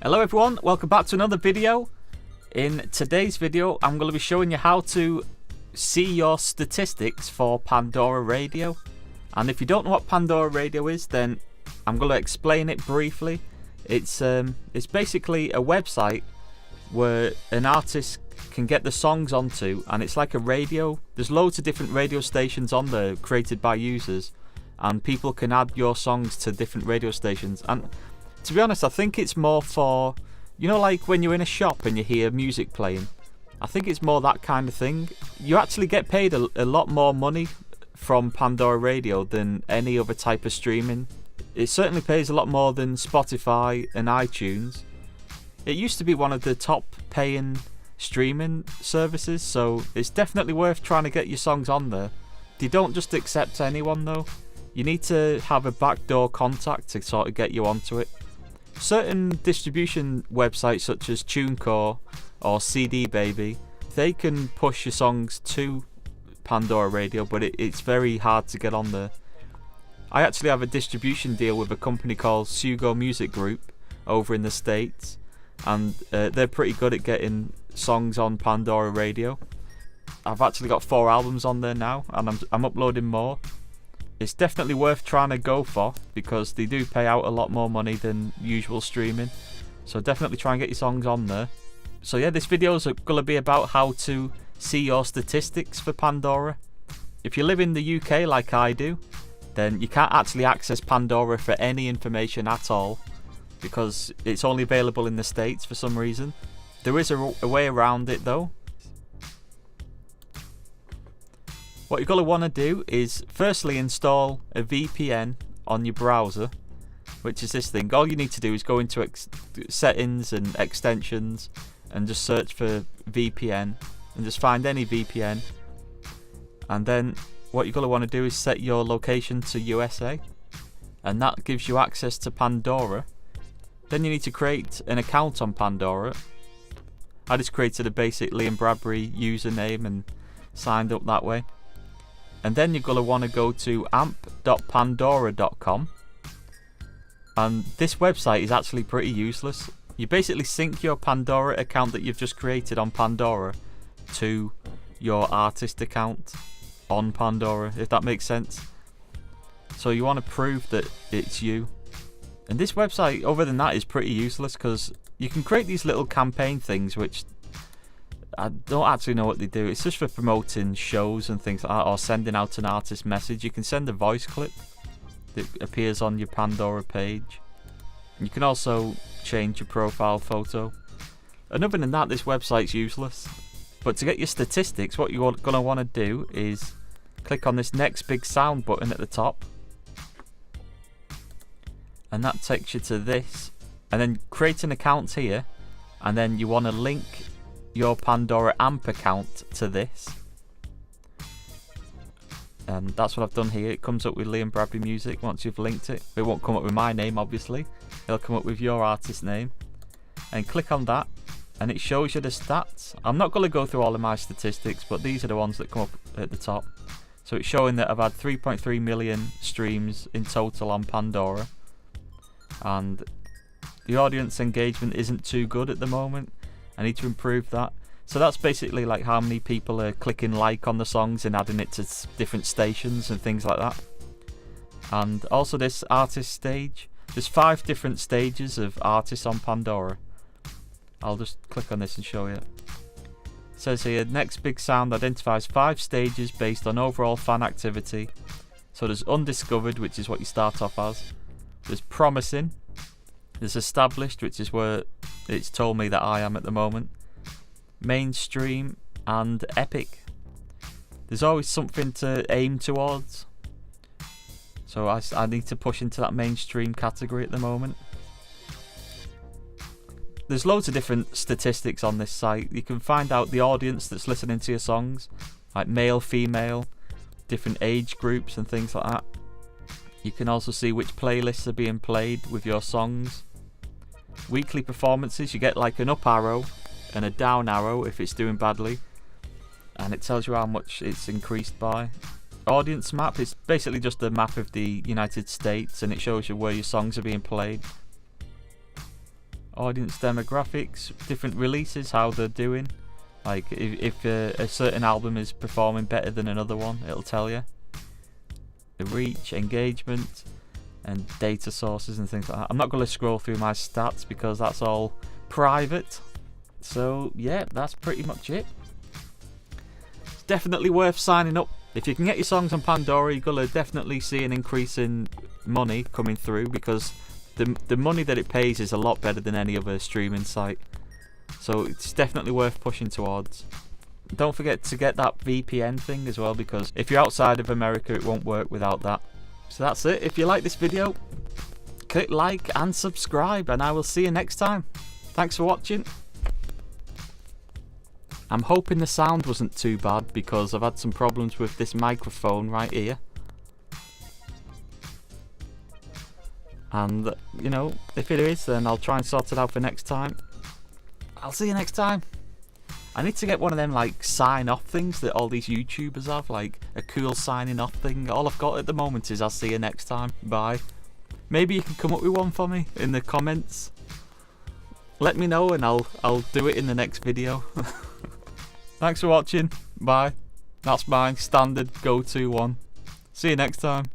Hello everyone, welcome back to another video. In today's video I'm going to be showing you how to see your statistics for Pandora Radio. And if you don't know what Pandora Radio is, then I'm going to explain it briefly. It's basically a website where an artist can get the songs onto, and it's like a radio. There's loads of different radio stations on there created by users, and people can add your songs to different radio stations. And to be honest, I think it's more for, you know, like when you're in a shop and you hear music playing. I think it's more that kind of thing. You actually get paid a lot more money from Pandora Radio than any other type of streaming. It certainly pays a lot more than Spotify and iTunes. It used to be one of the top paying streaming services, so it's definitely worth trying to get your songs on there. They don't just accept anyone though. You need to have a backdoor contact to sort of get you onto it. Certain distribution websites such as TuneCore or CD Baby, they can push your songs to Pandora Radio, but it's very hard to get on there. I actually have a distribution deal with a company called Sugo Music Group over in the States, and they're pretty good at getting songs on Pandora Radio. I've actually got 4 albums on there now, and I'm uploading more. It's definitely worth trying to go for, because they do pay out a lot more money than usual streaming. So definitely try and get your songs on there. So yeah, this video is going to be about how to see your statistics for Pandora. If you live in the UK like I do, then you can't actually access Pandora for any information at all, because it's only available in the States for some reason. There is a way around it though. What you're going to want to do is firstly install a VPN on your browser, which is this thing. All you need to do is go into settings and extensions and just search for VPN and just find any VPN. And then what you're going to want to do is set your location to USA, and that gives you access to Pandora. Then you need to create an account on Pandora. I just created a basic Liam Bradbury username and signed up that way. And then you're going to want to go to amp.pandora.com, and this website is actually pretty useless. You basically sync your Pandora account that you've just created on Pandora to your artist account on Pandora, if that makes sense. So you want to prove that it's you. And this website, other than that, is pretty useless, because you can create these little campaign things which I don't actually know what they do. It's just for promoting shows and things like that, or sending out an artist message. You can send a voice clip that appears on your Pandora page. You can also change your profile photo. And other than that, this website's useless. But to get your statistics, what you're going to want to do is click on this next big sound button at the top, and that takes you to this. And then create an account here, and then you want to link your Pandora AMP account to this, and that's what I've done here. It comes up with Liam Bradbury Music once you've linked it. It won't come up with my name, obviously. It'll come up with your artist name, and click on that, and it shows you the stats. I'm not going to go through all of my statistics, but these are the ones that come up at the top. So it's showing that I've had 3.3 million streams in total on Pandora, and the audience engagement isn't too good at the moment. I need to improve that. So that's basically like how many people are clicking like on the songs and adding it to different stations and things like that. And also this artist stage. There's 5 different stages of artists on Pandora. I'll just click on this and show you. It says here, next big sound identifies 5 stages based on overall fan activity. So there's undiscovered, which is what you start off as. There's promising. There's established, which is where it's told me that I am at the moment. Mainstream and epic. There's always something to aim towards. So I need to push into that mainstream category at the moment. There's loads of different statistics on this site. You can find out the audience that's listening to your songs, like male, female, different age groups and things like that. You can also see which playlists are being played with your songs. Weekly performances, you get like an up arrow and a down arrow if it's doing badly, and it tells you how much it's increased by. Audience map is basically just a map of the United States, and it shows you where your songs are being played. audience demographics, different releases, how they're doing. Like if a certain album is performing better than another one, it'll tell you. The reach, engagement, and data sources and things like that. I'm not going to scroll through my stats because that's all private. So yeah, that's pretty much it. It's definitely worth signing up. If you can get your songs on Pandora, you're going to definitely see an increase in money coming through, because the money that it pays is a lot better than any other streaming site. So it's definitely worth pushing towards. Don't forget to get that VPN thing as well, because if you're outside of America it won't work without that. So that's it. If you like this video, click like and subscribe, and I will see you next time. Thanks for watching. I'm hoping the sound wasn't too bad, because I've had some problems with this microphone right here. And, you know, if it is, then I'll try and sort it out for next time. I'll see you next time. I need to get one of them, like, sign-off things that all these YouTubers have, like a cool signing-off thing. All I've got at the moment is I'll see you next time. Bye. Maybe you can come up with one for me in the comments. Let me know and I'll do it in the next video. Thanks for watching. Bye. That's my standard go-to one. See you next time.